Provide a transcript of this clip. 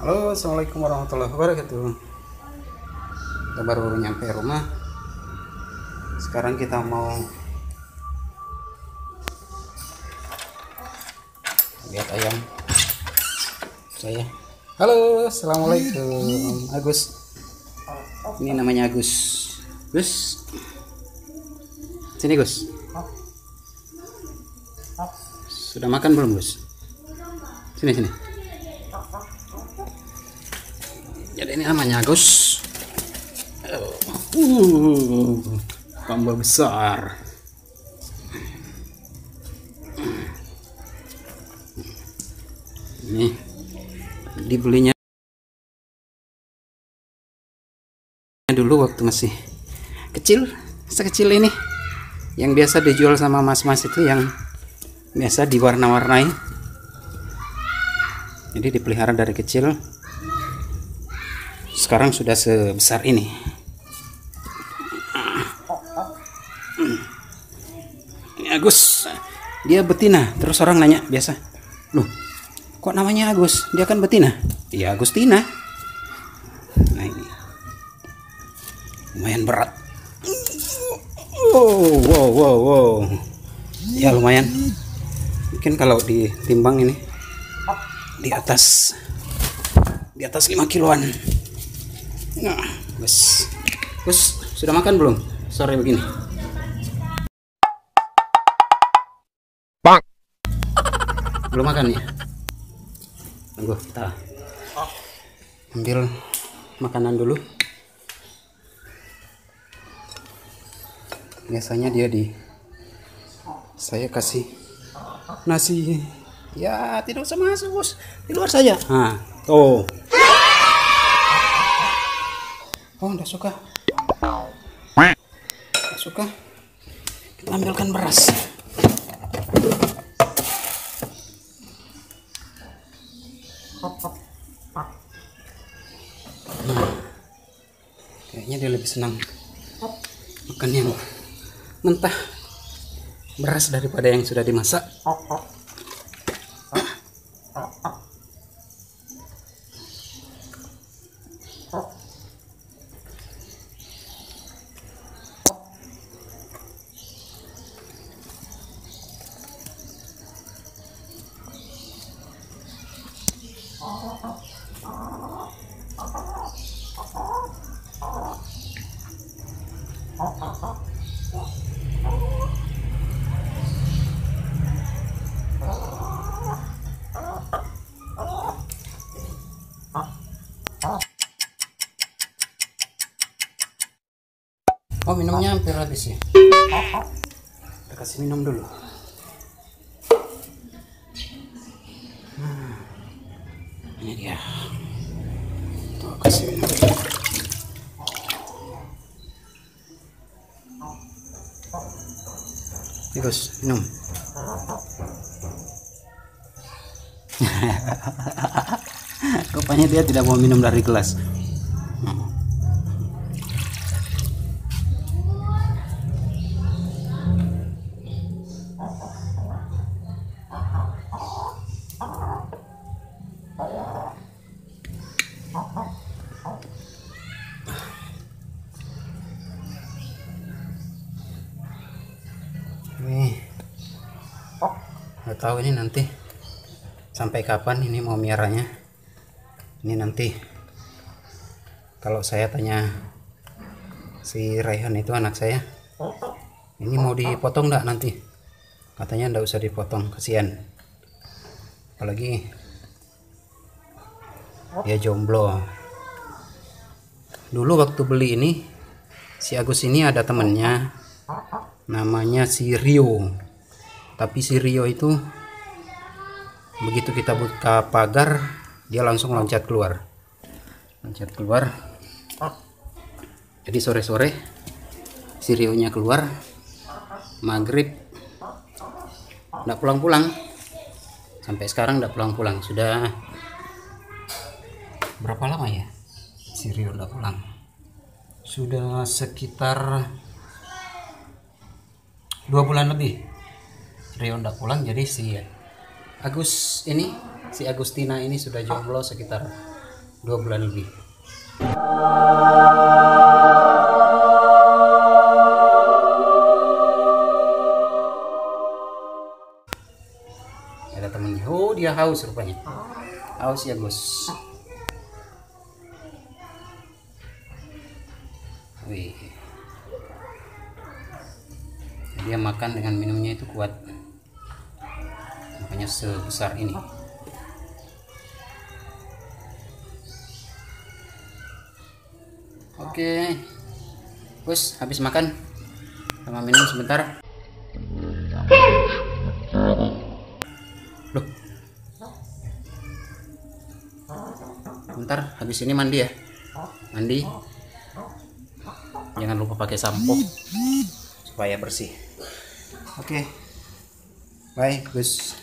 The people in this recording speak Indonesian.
Halo, assalamualaikum warahmatullahi wabarakatuh. Kita baru nyampe rumah. Sekarang kita mau lihat ayam saya. Halo, assalamualaikum. Agus. Ini namanya Agus. Gus. Sini Gus. Sudah makan belum Gus? Sini. Jadi ini namanya Agus. Tambah besar. Ini dibelinya dulu waktu masih kecil, sekecil ini, yang biasa dijual sama mas-mas itu, yang biasa diwarna-warnai. Jadi dipelihara dari kecil. Sekarang sudah sebesar ini. Ini Agus, dia betina. Terus orang nanya biasa, loh, kok namanya Agus? Dia kan betina. Iya, Agustina. Nah ini lumayan berat. Wow. Ya lumayan. Mungkin kalau ditimbang ini di atas 5 kiloan. Nah, Gus, sudah makan belum? Sore begini. Belum makan ya? Tunggu, kita ambil makanan dulu. Biasanya saya kasih nasi. Ya, tidak usah masuk Bos, di luar saja. Nah, tuh. Oh, enggak suka. Kita ambilkan beras. Nah, kayaknya dia lebih senang makan yang mentah, beras, daripada yang sudah dimasak. Oh, minumnya hampir habis ya. Kita kasih minum dulu. Ini dia. Tuh, kasih minum dulu. Ini Gus, minum. Rupanya dia tidak mau minum dari gelas. Nih, nggak tahu ini nanti sampai kapan ini mau miaranya. Ini nanti kalau saya tanya si Raihan itu, anak saya, ini mau dipotong nggak nanti? Katanya nggak usah dipotong, kasihan. Apalagi dia jomblo. Dulu waktu beli ini, si Agus ini ada temennya, namanya si Rio. Tapi si Rio itu begitu kita buka pagar, dia langsung loncat keluar. Jadi sore-sore si Rio nya keluar, maghrib nggak pulang-pulang. Sampai sekarang nggak pulang-pulang. Sudah berapa lama ya si Rio nggak pulang? Sudah sekitar 2 bulan lebih Rio nggak pulang. Jadi si Agustina ini sudah jomblo sekitar 2 bulan lebih. Ada temennya. Oh, dia haus rupanya. Haus ya, Gus. Wih. Dia makan dengan minumnya itu kuat. Makanya sebesar ini. Oke. Gus, habis makan sama minum sebentar. Loh. Bentar, habis ini mandi ya. Mandi. Jangan lupa pakai sampo supaya bersih. Oke. Bye, Gus.